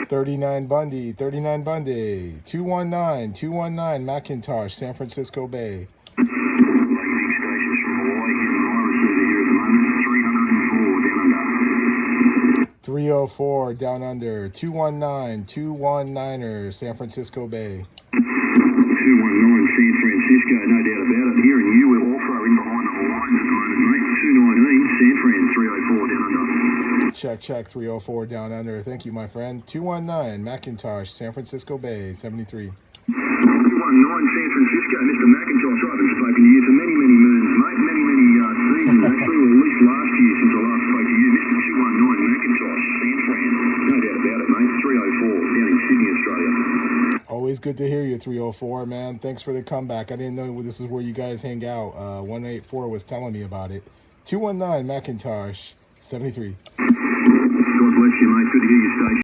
39 Bundy, 39 Bundy. 219, 219 Macintosh, San Francisco Bay. Receiving stations from Hawaii here in Iris over here at the moment. 304 down under. 304 down under. 219, 219er, San Francisco Bay. 219 San Francisco, no doubt about it. Hearing you, we're also in behind the line at the moment, mate. 219 San Fran, 304 down under. Check, 304 down under. Thank you, my friend. 219 Macintosh, San Francisco Bay, 73. 219 San Francisco, Mr. Macintosh. I haven't spoken to you for many, many moons, mate. Many, many seasons, actually, or at least last year since I last spoke to you. Mr. 219 Macintosh, San Fran. No doubt about it, mate. 304 down in Sydney, Australia. Always good to hear you, 304, man. Thanks for the comeback. I didn't know this is where you guys hang out. 184 was telling me about it. 219 Macintosh, 73. God bless you, mate. Good to hear you, station.